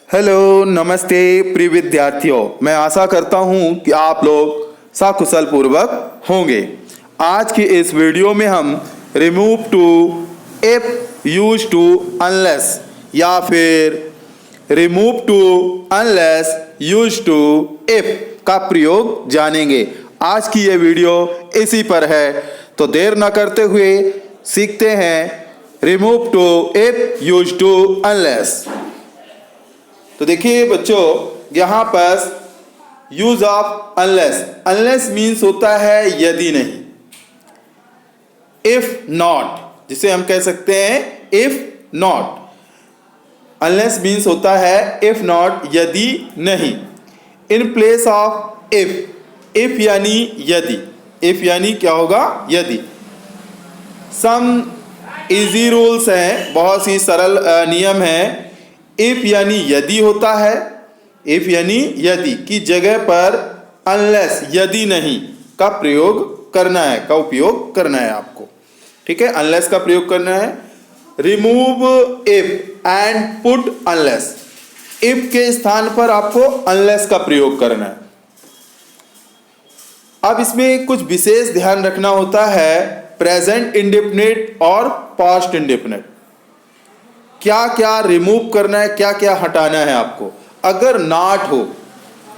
Hello, नमस्ते प्रिय विद्यार्थियों। मैं आशा करता हूं कि आप लोग सकुशल पूर्वक होंगे। आज की इस वीडियो में हम remove to, if, use to, unless या फिर remove to, unless, use to, if का प्रयोग जानेंगे। आज की ये वीडियो इसी पर है, तो देर न करते हुए सीखते हैं remove to, if, use to, unless. तो देखिए बच्चों, यहाँ पर use of unless. Unless means होता है यदि नहीं, इफ नॉट, जिसे हम कह सकते हैं इफ नॉट। अनलेस मीन्स होता है इफ नॉट, यदि नहीं। In place of if, if यानी यदि, इफ यानी क्या होगा, यदि। सम इजी रूल्स हैं, बहुत ही सरल नियम हैं। इफ यानी यदि होता है, इफ यानी यदि की जगह पर अनलेस यदि नहीं का प्रयोग करना है, का उपयोग करना है आपको। ठीक है, अनलेस का प्रयोग करना है। Remove if and put unless, if के स्थान पर आपको अनलेस का प्रयोग करना है। अब इसमें कुछ विशेष ध्यान रखना होता है, प्रेजेंट इंडेफिनिट और पास्ट इंडेफिनिट। क्या क्या रिमूव करना है, क्या क्या हटाना है आपको। अगर नॉट हो,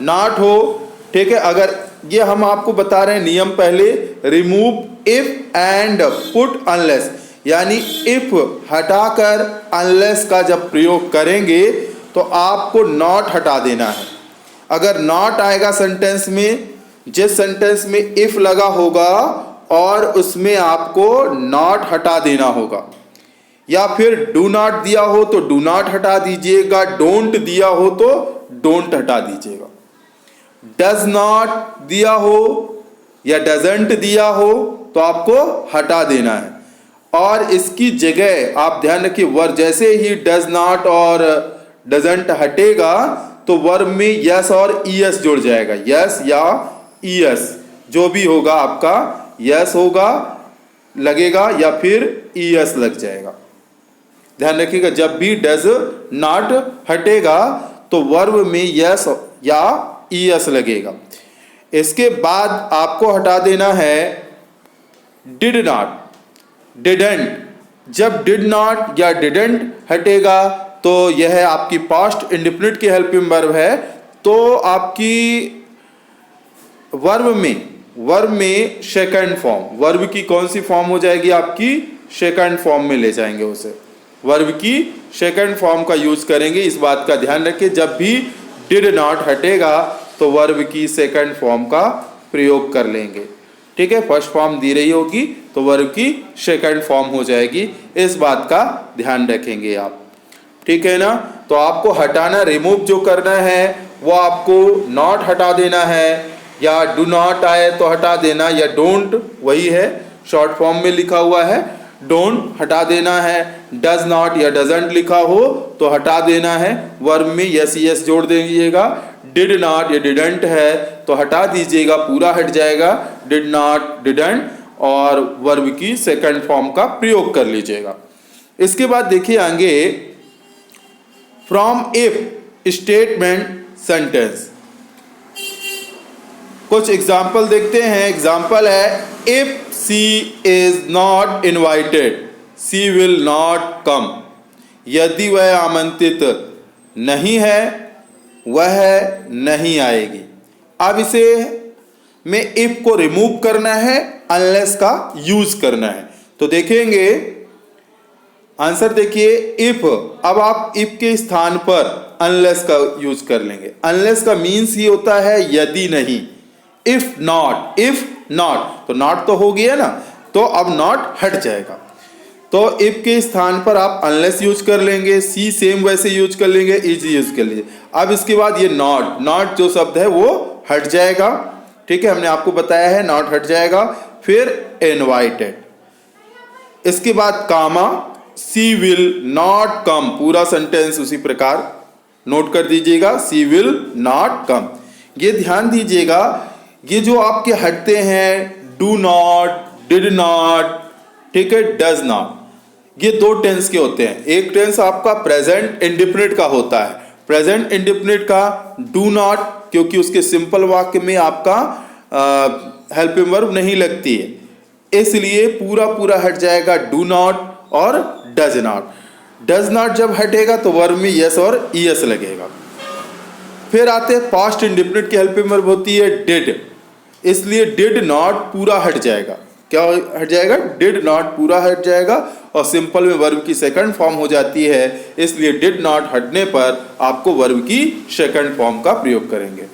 नॉट हो, ठीक है, अगर ये हम आपको बता रहे हैं नियम पहले, remove if and put unless, यानी इफ हटाकर अनलेस का जब प्रयोग करेंगे तो आपको नॉट हटा देना है। अगर नॉट आएगा सेंटेंस में, जिस सेंटेंस में इफ लगा होगा और उसमें आपको नॉट हटा देना होगा। या फिर डू नॉट दिया हो तो डू नॉट हटा दीजिएगा, डोंट दिया हो तो डोंट हटा दीजिएगा। डज नॉट दिया हो या डजंट दिया हो तो आपको हटा देना है। और इसकी जगह आप ध्यान रखिए, वर्ब जैसे ही डज नॉट और डजंट हटेगा तो वर्ब में यस और ईएस जुड़ जाएगा। यस या ईएस जो भी होगा आपका, यस होगा लगेगा या फिर ईएस लग जाएगा। ध्यान रखिएगा, जब भी डज नॉट हटेगा तो वर्ब में यस या ईएस लगेगा। इसके बाद आपको हटा देना है डिड नॉट, डिडंट। जब डिड नॉट या डिडंट हटेगा तो यह आपकी पास्ट इंडेफिनिट की हेल्पिंग वर्ब है, तो आपकी वर्ब में सेकंड फॉर्म, वर्ब की कौन सी फॉर्म हो जाएगी, आपकी सेकंड फॉर्म में ले जाएंगे उसे। वर्ब की सेकंड फॉर्म का यूज करेंगे, इस बात का ध्यान रखिए। जब भी डिड नॉट हटेगा तो वर्ब की सेकंड फॉर्म का प्रयोग कर लेंगे। ठीक है, फर्स्ट फॉर्म दी रही होगी तो वर्ब की सेकंड फॉर्म हो जाएगी, इस बात का ध्यान रखेंगे आप। ठीक है ना। तो आपको हटाना, रिमूव जो करना है वो आपको नॉट हटा देना है, या डू नॉट आए तो हटा देना, या डोंट वही है, शॉर्ट फॉर्म में लिखा हुआ है, डोंट हटा देना है। डज नॉट या डजंट लिखा हो तो हटा देना है, वर्ब में यस यस जोड़ दीजिएगा। डिड नॉट या डिडंट है तो हटा दीजिएगा, पूरा हट जाएगा, डिड नॉट डिडंट, और वर्ब की सेकंड फॉर्म का प्रयोग कर लीजिएगा। इसके बाद देखिए आगे, फ्रॉम इफ स्टेटमेंट सेंटेंस। कुछ एग्जाम्पल देखते हैं। एग्जाम्पल है, if she is not invited she will not come. यदि वह आमंत्रित नहीं है वह नहीं आएगी। अब इसे में इफ को रिमूव करना है, अनलेस का यूज करना है। तो देखेंगे आंसर, देखिए इफ, अब आप इफ के स्थान पर अनलेस का यूज कर लेंगे। अनलेस का मीन्स ही होता है यदि नहीं। इफ नॉट, तो नॉट तो हो गया ना, तो अब नॉट हट जाएगा। तो इफ के स्थान पर आप अनलेस यूज कर लेंगे, सी सेम वैसे यूज कर लेंगे, इज यूज कर लीजिए। अब इसके बाद ये नॉट जो शब्द है वो हट जाएगा। ठीक है, हमने आपको बताया है नॉट हट जाएगा। फिर इनवाइटेड, इसके बाद कामा, सी विल नॉट कम, पूरा सेंटेंस उसी प्रकार नोट कर दीजिएगा, सी विल नॉट कम। ये ध्यान दीजिएगा, ये जो आपके हटते हैं, डू नॉट, डिड नॉट, ठीक है, डज नॉट, ये दो टेंस के होते हैं। एक टेंस आपका प्रेजेंट इंडेफिनिट का होता है, प्रेजेंट इंडेफिनिट का डू नॉट, क्योंकि उसके सिंपल वाक्य में आपका हेल्पिंग वर्ब नहीं लगती है, इसलिए पूरा पूरा हट जाएगा डू नॉट और डज नॉट। डज नॉट जब हटेगा तो वर्ब में यस और ईएस लगेगा। फिर आते हैं पास्ट इंडेफिनिट की हेल्पिंग वर्ब होती है डिड, इसलिए डिड नॉट पूरा हट जाएगा। क्या हट जाएगा? डिड नॉट पूरा हट जाएगा और सिंपल में वर्ब की सेकंड फॉर्म हो जाती है, इसलिए डिड नॉट हटने पर आपको वर्ब की सेकंड फॉर्म का प्रयोग करेंगे।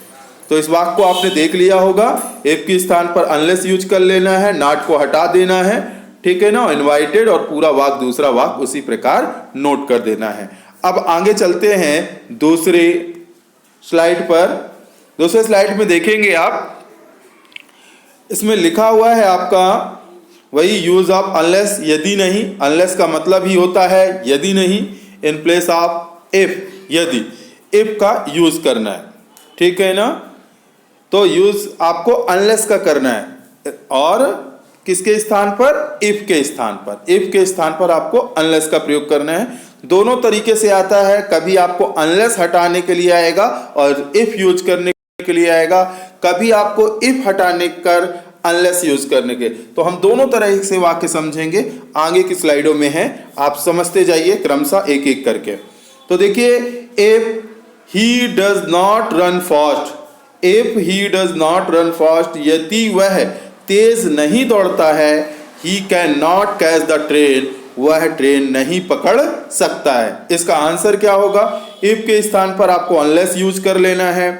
तो इस वाक्य को आपने देख लिया होगा, इफ के स्थान पर अनलेस यूज कर लेना है, नॉट को हटा देना है, ठीक है ना, इनवाइटेड, और पूरा वाक्य दूसरा वाक्य उसी प्रकार नोट कर देना है। अब आगे चलते हैं दूसरे स्लाइड पर। दूसरे स्लाइड में देखेंगे आप, इसमें लिखा हुआ है आपका वही यूज ऑफ अनलेस, यदि नहीं। अनलेस का मतलब ही होता है यदि नहीं, इन प्लेस ऑफ इफ, यदि इफ का यूज करना है, ठीक है ना। तो यूज आपको अनलेस का करना है, और किसके स्थान पर? इफ के स्थान पर। इफ के स्थान पर आपको अनलेस का प्रयोग करना है। दोनों तरीके से आता है, कभी आपको अनलेस हटाने के लिए आएगा और इफ यूज करने के लिए आएगा, कभी आपको इफ हटाने कर अनलेस यूज करने के। तो हम दोनों तरह से वाक्य समझेंगे, आगे की स्लाइडों में है, आप समझते जाइए क्रमशः एक एक करके। तो देखिए, if he does not run fast, if he does not run fast, यदि वह तेज नहीं दौड़ता है, he can not catch the train, वह ट्रेन नहीं पकड़ सकता है। इसका आंसर क्या होगा? इफ के स्थान पर आपको अनलेस यूज कर लेना है।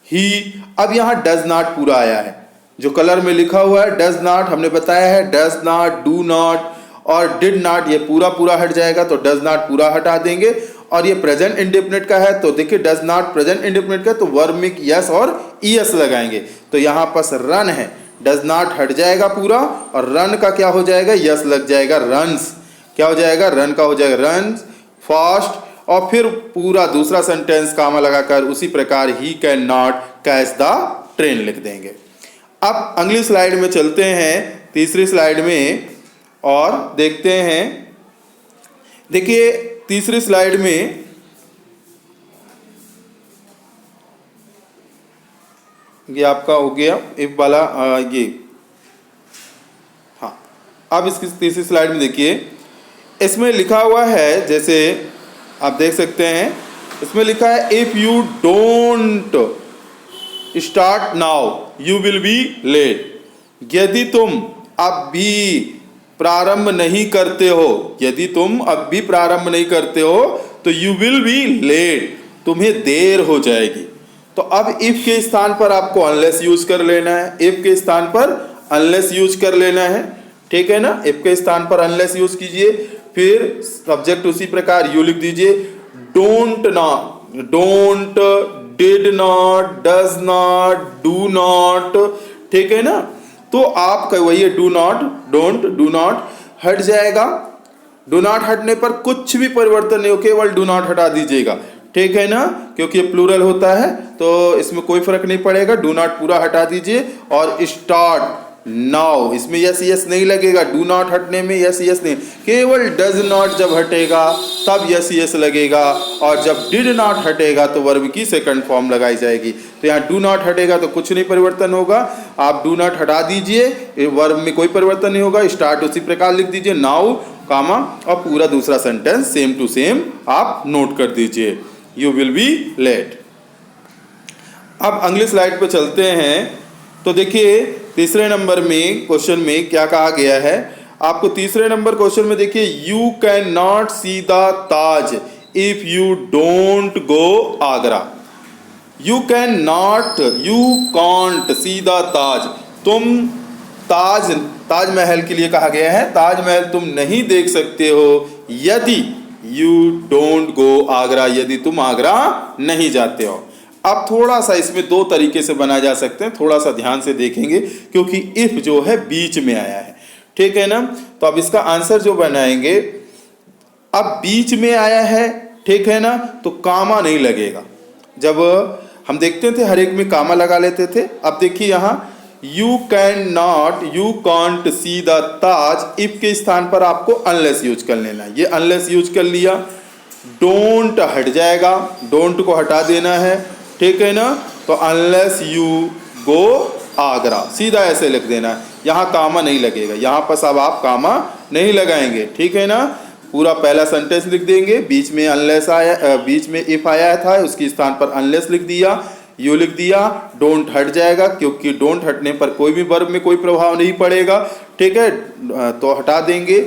ही, अब यहां डज नॉट पूरा आया है, जो कलर में लिखा हुआ है डज नॉट, हमने बताया है डज नॉट, डू नॉट और डिड नॉट, ये पूरा पूरा हट जाएगा, तो डज नॉट पूरा हटा देंगे। और ये प्रेजेंट इंडेफिनिट का है, तो देखिए डज नॉट प्रेजेंट इंडेफिनिट का, तो वर्ब में यस और ईएस लगाएंगे, तो यहां पास रन है, डज नॉट हट जाएगा पूरा, और रन का क्या हो जाएगा? यस लग जाएगा, रन्स। क्या हो जाएगा? रन का हो जाएगा रन्स फास्ट, और फिर पूरा दूसरा सेंटेंस कामा लगाकर उसी प्रकार he can not catch the train लिख देंगे। अब अगली स्लाइड में चलते हैं, तीसरी स्लाइड में, और देखते हैं। देखिए तीसरी स्लाइड में ये आपका हो गया इफ वाला, ये हाँ। अब इसकी तीसरी स्लाइड में देखिए, इसमें लिखा हुआ है, जैसे आप देख सकते हैं, इसमें लिखा है if you don't start now you will be late. यदि तुम अब भी प्रारंभ नहीं करते हो, यदि तुम अब भी प्रारंभ नहीं करते हो, तो यू विल बी लेट, तुम्हें देर हो जाएगी। तो अब इफ के स्थान पर आपको अनलेस यूज कर लेना है, इफ के स्थान पर अनलेस यूज कर लेना है, ठीक है ना। इफ के स्थान पर अनलेस यूज कीजिए, फिर सब्जेक्ट उसी प्रकार यू लिख दीजिए, don't not, don't, did not, does not, do not, ठीक है ना। तो आपका वही है do not, don't, do not हट जाएगा। डू नॉट हटने पर कुछ भी परिवर्तन नहीं हो, केवल डू नॉट हटा दीजिएगा, ठीक है ना, क्योंकि ये प्लूरल होता है तो इसमें कोई फर्क नहीं पड़ेगा। डू नॉट पूरा हटा दीजिए, और स्टार्ट नाउ, इसमें यस यस नहीं लगेगा, डू नॉट हटने में यस यस नहीं, केवल डज नॉट जब हटेगा तब यस यस लगेगा, और जब डिड नॉट हटेगा तो वर्ब की सेकंड फॉर्म लगाई जाएगी। तो यहाँ डू नॉट हटेगा तो कुछ नहीं परिवर्तन होगा, आप डू नॉट हटा दीजिए, वर्ब में कोई परिवर्तन नहीं होगा, स्टार्ट उसी प्रकार लिख दीजिए, नाउ कामा, और पूरा दूसरा सेंटेंस सेम टू सेम आप नोट कर दीजिए, यू विल बी लेट। अब अगली स्लाइड पर चलते हैं। तो देखिए तीसरे नंबर में क्वेश्चन में क्या कहा गया है आपको। तीसरे नंबर क्वेश्चन में देखिए, you can not see the Taj if you don't go Agra. You can not, you can't see the Taj, तुम ताज, ताजमहल के लिए कहा गया है, ताजमहल तुम नहीं देख सकते हो यदि यू डोंट गो आगरा, यदि तुम आगरा नहीं जाते हो। अब थोड़ा सा इसमें दो तरीके से बनाया जा सकते हैं, थोड़ा सा ध्यान से देखेंगे, क्योंकि इफ जो है बीच में आया है, ठीक है ना। तो अब इसका आंसर जो बनाएंगे, अब बीच में आया है, ठीक है ना, तो कामा नहीं लगेगा। जब हम देखते थे हर एक में कामा लगा लेते थे। अब देखिए यहाँ you can not, you can't see the Taj, if के स्थान पर आपको अनलेस यूज कर लेना है। ये अनलेस यूज कर लिया, डोंट हट जाएगा, डोंट को हटा देना है, ठीक है ना। तो अनलेस यू गो आगरा, सीधा ऐसे लिख देना है, यहाँ कामा नहीं लगेगा, यहाँ पर अब आप कामा नहीं लगाएंगे, ठीक है ना। पूरा पहला सेंटेंस लिख देंगे, बीच में अनलेस आया, बीच में इफ आया था, उसके स्थान पर अनलेस लिख दिया, यू लिख दिया, डोंट हट जाएगा क्योंकि डोंट हटने पर कोई भी वर्ब में कोई प्रभाव नहीं पड़ेगा, ठीक है, तो हटा देंगे।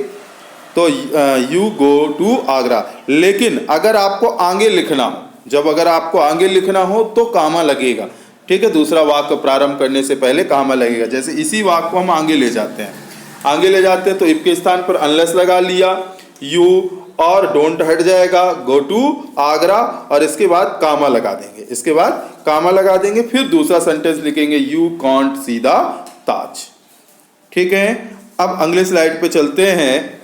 तो यू गो टू आगरा। लेकिन अगर आपको आगे लिखना हो, अगर आपको आगे लिखना हो तो कामा लगेगा, ठीक है, दूसरा वाक्य प्रारंभ करने से पहले कामा लगेगा। जैसे इसी वाक्य को हम आगे ले जाते हैं, तो इफ के स्थान पर अनलेस लगा लिया, यू और डोंट हट जाएगा, गो टू आगरा, और इसके बाद कामा लगा देंगे, फिर दूसरा सेंटेंस लिखेंगे, यू कांट सी द ताज, ठीक है। अब अगले स्लाइड पे चलते हैं।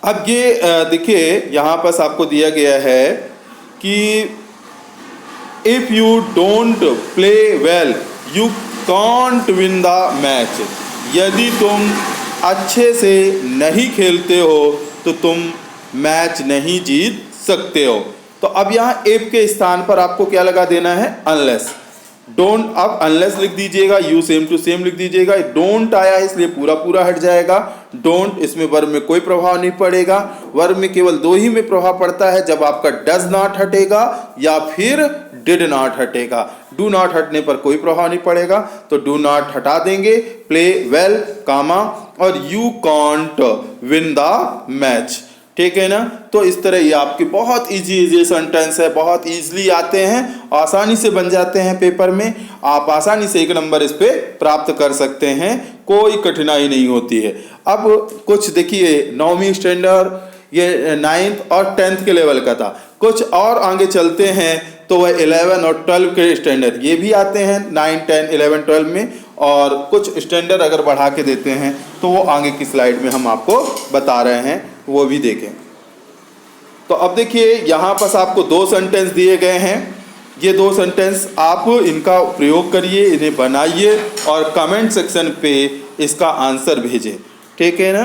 अब ये देखिए यहाँ पर आपको दिया गया है कि if you don't play well you can't win the match, यदि तुम अच्छे से नहीं खेलते हो तो तुम मैच नहीं जीत सकते हो। तो अब यहाँ इफ के स्थान पर आपको क्या लगा देना है, अनलेस। डोंट, अब अनलेस लिख दीजिएगा, यू सेम टू सेम लिख दीजिएगा, डोंट आया है इसलिए पूरा हट जाएगा। डोंट, इसमें वर्ब में कोई प्रभाव नहीं पड़ेगा, वर्ब में केवल दो ही में प्रभाव पड़ता है, जब आपका डज नॉट हटेगा या फिर डिड नॉट हटेगा। डू नॉट हटने पर कोई प्रभाव नहीं पड़ेगा, तो डू नॉट हटा देंगे, प्ले वेल कामा, और you can't win the match, ठीक है ना। तो इस तरह ये आपके बहुत इजी सेंटेंस है, बहुत इजीली आते हैं, आसानी से बन जाते हैं पेपर में, आप आसानी से 1 नंबर इस पे प्राप्त कर सकते हैं, कोई कठिनाई नहीं होती है। अब कुछ देखिए 9वीं स्टैंडर्ड, ये 9th और 10th के लेवल का था, कुछ और आगे चलते हैं तो वह 11 और 12 के स्टैंडर्ड ये भी आते हैं 9, 10, 11, 12 में, और कुछ स्टैंडर्ड अगर बढ़ा के देते हैं तो वो आगे की स्लाइड में हम आपको बता रहे हैं, वो भी देखें। तो अब देखिए यहाँ पर आपको 2 सेंटेंस दिए गए हैं, ये 2 सेंटेंस आप इनका प्रयोग करिए, इन्हें बनाइए और कमेंट सेक्शन पे इसका आंसर भेजें, ठीक है ना।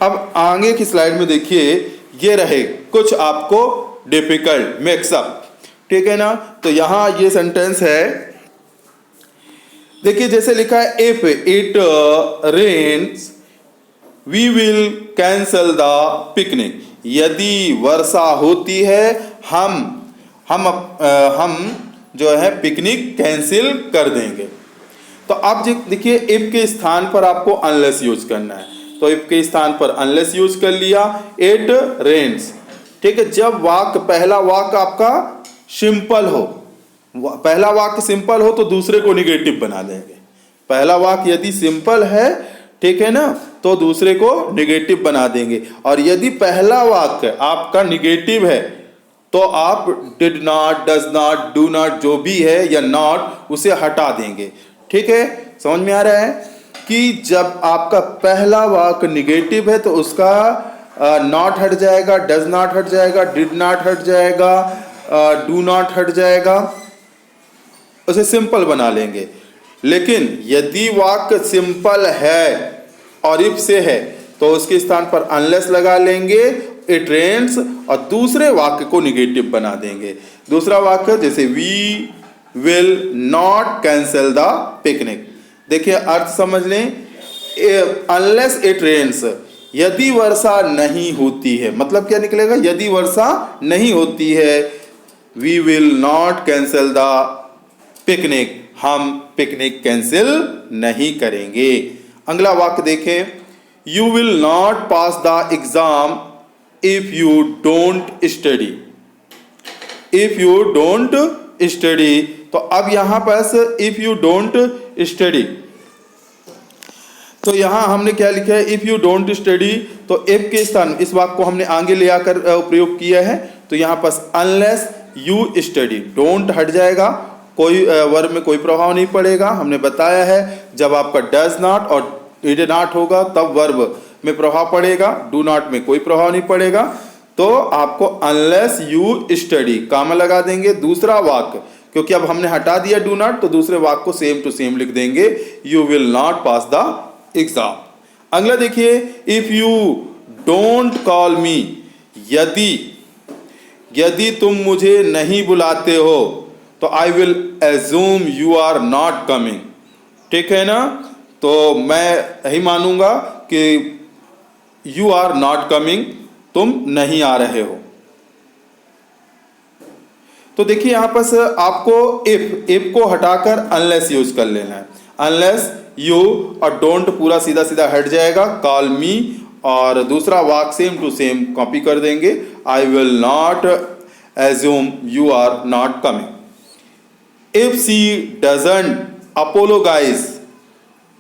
अब आगे की स्लाइड में देखिए, ये रहे कुछ आपको डिफिकल्ट मिक्सअप, ठीक है ना। तो यहाँ ये सेंटेंस है, देखिए जैसे लिखा है, if it rains we will cancel the picnic, यदि वर्षा होती है हम जो है पिकनिक कैंसिल कर देंगे। तो अब देखिए इफ के स्थान पर आपको अनलेस यूज करना है, तो इफ के स्थान पर अनलेस यूज कर लिया, इट रेन्स, ठीक है। जब पहला वाक्य आपका सिंपल हो, पहला वाक्य सिंपल हो तो दूसरे को निगेटिव बना देंगे। पहला वाक्य यदि सिंपल है, ठीक है ना, तो दूसरे को निगेटिव बना देंगे, और यदि पहला वाक्य आपका निगेटिव है तो आप did not, does not, do not जो भी है या नॉट, उसे हटा देंगे, ठीक है। समझ में आ रहा है कि जब आपका पहला वाक्य निगेटिव है तो उसका नॉट हट जाएगा, डज नॉट हट जाएगा, डिड नॉट हट जाएगा, डू नॉट हट जाएगा, उसे सिंपल बना लेंगे। लेकिन यदि वाक्य सिंपल है और इफ से है तो उसके स्थान पर अनलेस लगा लेंगे, इट रेन्स, और दूसरे वाक्य को निगेटिव बना देंगे। दूसरा वाक्य जैसे we will not cancel the picnic, देखिए अर्थ समझ लें, अनलेस इट रेन्स, यदि वर्षा नहीं होती है, मतलब क्या निकलेगा, यदि वर्षा नहीं होती है, we will not cancel the picnic, हम पिकनिक कैंसिल नहीं करेंगे। अगला वाक्य देखें, you will not pass the exam if you don't study, if you don't study. तो अब यहां पर इफ यू डोंट स्टडी, तो यहां हमने क्या लिखा है, इफ यू डोंट स्टडी, तो इफ के स्थान इस वाक्य को हमने आगे ले आकर प्रयोग किया है, तो यहां पर अनलेस यू स्टडी, डोंट हट जाएगा, कोई वर्ब में कोई प्रभाव नहीं पड़ेगा। हमने बताया है जब आपका डज नॉट और डिड नॉट होगा तब वर्ब में प्रभाव पड़ेगा, डू नॉट में कोई प्रभाव नहीं पड़ेगा। तो आपको अनलेस यू स्टडी कामा लगा देंगे। दूसरा वाक्य, क्योंकि अब हमने हटा दिया डू नॉट, तो दूसरे वाक्य को सेम टू सेम लिख देंगे, you will not pass the exam. अगला देखिए, if you don't call me, यदि यदि तुम मुझे नहीं बुलाते हो तो I will assume you are not coming. ठीक है ना, तो मैं यही मानूंगा कि यू आर नॉट कमिंग, तुम नहीं आ रहे हो। तो देखिए यहां पर आपको इफ को हटाकर अनलेस यूज कर लेना है। अनलेस यू और डोंट पूरा सीधा सीधा हट जाएगा, कॉल मी, और दूसरा वाक सेम टू सेम कॉपी कर देंगे, I will not assume you are not coming. If she doesn't apologise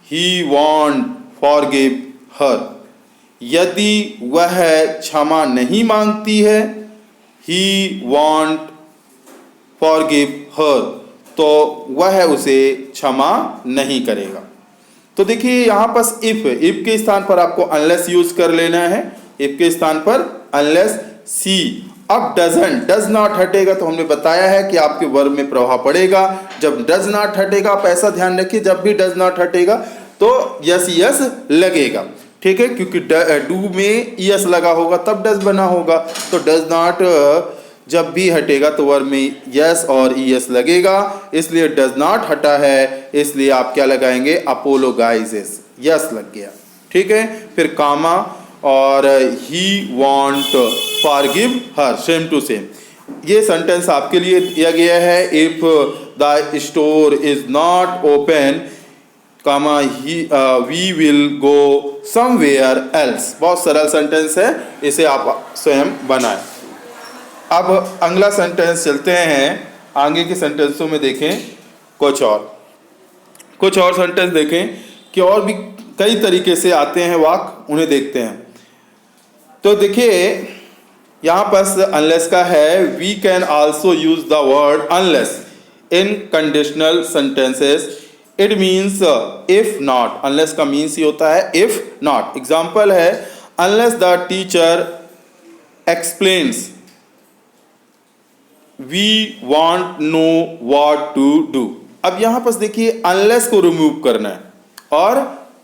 he won't forgive her. यदि वह क्षमा नहीं मांगती है, ही वॉन्ट फॉरगिव हर, तो वह उसे क्षमा नहीं करेगा। तो देखिए यहां पर इफ के स्थान पर आपको अनलेस यूज कर लेना है, इफ के स्थान पर अनलेस सी। अब डज नॉट हटेगा तो हमने बताया है कि आपके वर्ब में प्रभाव पड़ेगा। जब डज नॉट हटेगा, आप ऐसा ध्यान रखिए, जब भी डज नॉट हटेगा तो यस यस लगेगा। ठीक है, क्योंकि डू में यस लगा होगा तब डज बना होगा, तो डज नॉट जब भी हटेगा तो वर्ब में यस और ईएस लगेगा, इसलिए डज नॉट हटा है, इसलिए आप क्या लगाएंगे, अपोलोगाइजेस, यस लग गया। ठीक है, फिर कामा और he won't forgive her, same to same. ये सेंटेंस आपके लिए दिया गया है, if the store is not open comma he we will go somewhere else. बहुत सरल सेंटेंस है, इसे आप स्वयं बनाएं। अब अगला सेंटेंस चलते हैं, आगे के सेंटेंसों में देखें कुछ और सेंटेंस देखें कि और भी कई तरीके से आते हैं वाक, उन्हें देखते हैं। तो देखिए यहाँ पर अनलेस का है, we can also use the word unless in conditional sentences. It means if not. Unless का मीन्स ही होता है इफ नॉट। एग्जाम्पल है, unless the teacher explains we want know what to do. अब यहां पर देखिए अनलेस को रिमूव करना है और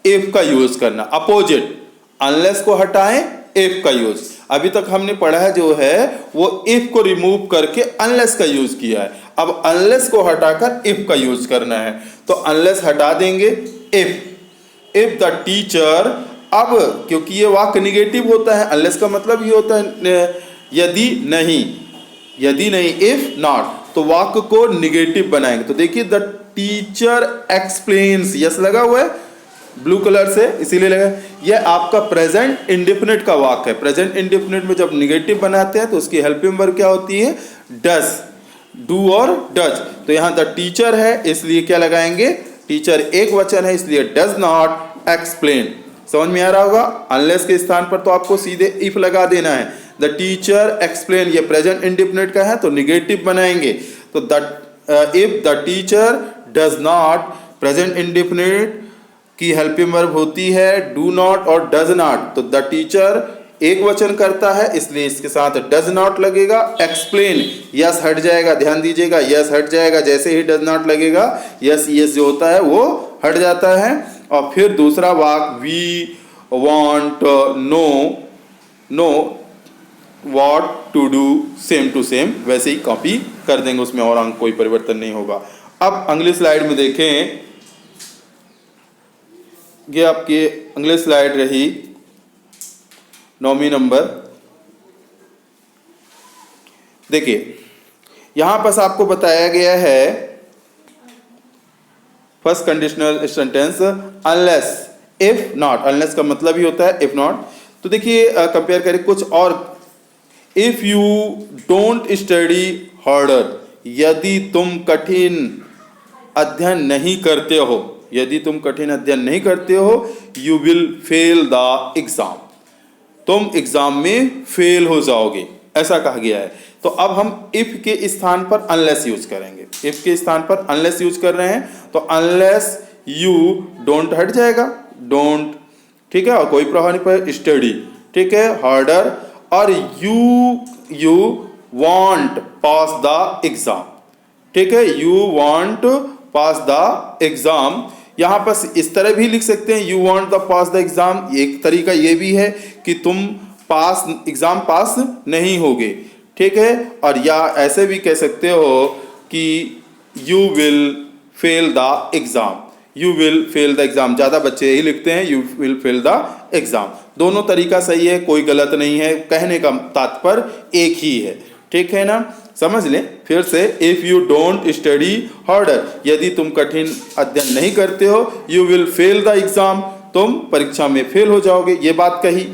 इफ का यूज करना, अपोजिट। अनलेस को हटाएं, इफ का यूज। अभी तक हमने पढ़ा है जो है वो इफ को रिमूव करके अनलेस का यूज किया है, अब अनलेस को हटाकर इफ का यूज करना है। तो अनलेस हटा देंगे, इफ द टीचर। अब क्योंकि ये वाक्य निगेटिव होता है, अनलेस का मतलब ये होता है यदि नहीं, इफ नॉट, तो वाक्य को निगेटिव बनाएंगे। तो देखिए द टीचर एक्सप्लेन्स, यस लगा हुआ है ब्लू कलर से, इसीलिए लगा। यह आपका प्रेजेंट इंडेफिनिट का वाक्य है। प्रेजेंट इंडेफिनिट में जब निगेटिव बनाते हैं तो उसकी हेल्पिंग वर्ब क्या होती है, डज, डू और डज। तो यहाँ द टीचर है, इसलिए क्या लगाएंगे, टीचर एक वचन है, इसलिए डज नॉट एक्सप्लेन। समझ में आ रहा होगा। अनलेस के स्थान पर तो आपको सीधे इफ लगा देना है। द टीचर एक्सप्लेन, ये प्रेजेंट इंडेफिनिट का है तो निगेटिव बनाएंगे। तो if the teacher does not, present indefinite की हेल्पिंग वर्ब होती है डू नॉट और डज नॉट। तो द टीचर एक वचन करता है, इसलिए इसके साथ डज नॉट लगेगा। एक्सप्लेन, यस हट जाएगा, ध्यान दीजिएगा, यस हट जाएगा, जैसे ही डज नॉट लगेगा यस जो होता है वो हट जाता है। और फिर दूसरा वाक, we want know what to do, same to same वैसे ही कॉपी कर देंगे, उसमें और अंक कोई परिवर्तन नहीं होगा। अब अगली स्लाइड में देखें, ये आपकी अगली स्लाइड रही 9वीं नंबर। देखिए यहां पर आपको बताया गया है first conditional sentence unless, if not. Unless का मतलब ही होता है इफ नॉट। तो देखिए कंपेयर करें कुछ और, if you don't study harder, यदि तुम कठिन अध्ययन नहीं करते हो, यदि तुम कठिन अध्ययन नहीं करते हो, you will fail the exam, तुम एग्जाम में फेल हो जाओगे, ऐसा कहा गया है। तो अब हम इफ के स्थान पर अनलेस यूज करेंगे। इफ के स्थान पर अनलेस यूज कर रहे हैं तो अनलेस यू डोंट हट जाएगा, डोंट, ठीक है, और कोई प्रभाव नहीं पड़ेगा, स्टडी, ठीक है, हार्डर, और you want pass the exam, ठीक है, you want pass the exam. यहां पर इस तरह भी लिख सकते हैं, you want the pass the exam. एक तरीका ये भी है कि तुम पास एग्जाम पास नहीं होगे, ठीक है। और या ऐसे भी कह सकते हो कि you will fail the exam, you will fail the exam, ज़्यादा बच्चे यही लिखते हैं you will fail the exam. दोनों तरीका सही है, कोई गलत नहीं है, कहने का तात्पर्य एक ही है, ठीक है ना। समझ लें फिर से, if you don't study harder, यदि तुम कठिन अध्ययन नहीं करते हो, you will fail the exam, तुम परीक्षा में फेल हो जाओगे, ये बात कही।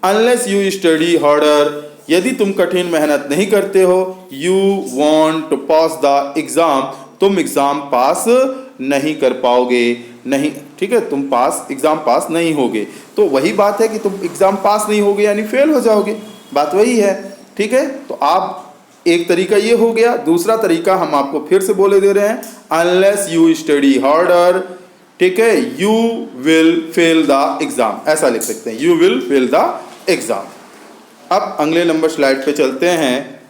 अनलेस यू स्टडी हार्डर, यदि तुम कठिन मेहनत नहीं करते हो, you want to pass the exam, तुम एग्ज़ाम पास नहीं कर पाओगे, नहीं, ठीक है, तुम पास एग्ज़ाम पास नहीं होगे। तो वही बात है कि तुम एग्ज़ाम पास नहीं होगे यानी फेल हो जाओगे, बात वही है, ठीक है। तो आप एक तरीका ये हो गया। दूसरा तरीका हम आपको फिर से बोले दे रहे हैं, अनलेस यू स्टडी हार्डर, ठीक है, you will fail the exam, ऐसा लिख सकते हैं, you will fail the exam. अब अगले नंबर स्लाइड पे चलते हैं।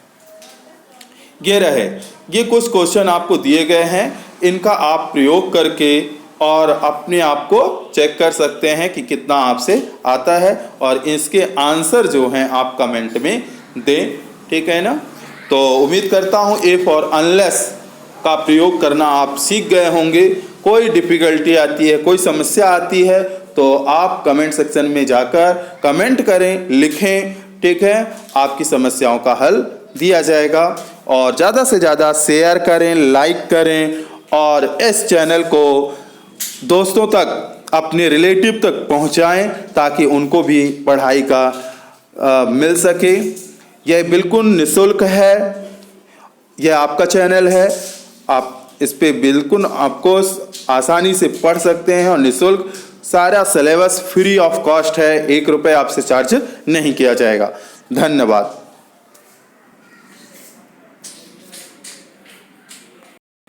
ये रहे, ये कुछ क्वेश्चन आपको दिए गए हैं, इनका आप प्रयोग करके और अपने आप को चेक कर सकते हैं कि कितना आपसे आता है, और इसके आंसर जो हैं आप कमेंट में दें, ठीक है ना। तो उम्मीद करता हूँ इफ़ और अनलेस का प्रयोग करना आप सीख गए होंगे। कोई डिफ़िकल्टी आती है, कोई समस्या आती है, तो आप कमेंट सेक्शन में जाकर कमेंट करें, लिखें, ठीक है, आपकी समस्याओं का हल दिया जाएगा। और ज़्यादा से ज़्यादा शेयर करें, लाइक करें, और इस चैनल को दोस्तों तक, अपने रिलेटिव तक पहुंचाएं ताकि उनको भी पढ़ाई का मिल सके। यह बिल्कुल निःशुल्क है, यह आपका चैनल है, आप इस पे बिल्कुल आपको आसानी से पढ़ सकते हैं, और निःशुल्क सारा सिलेबस फ्री ऑफ कॉस्ट है, 1 रुपये आपसे चार्ज नहीं किया जाएगा। धन्यवाद।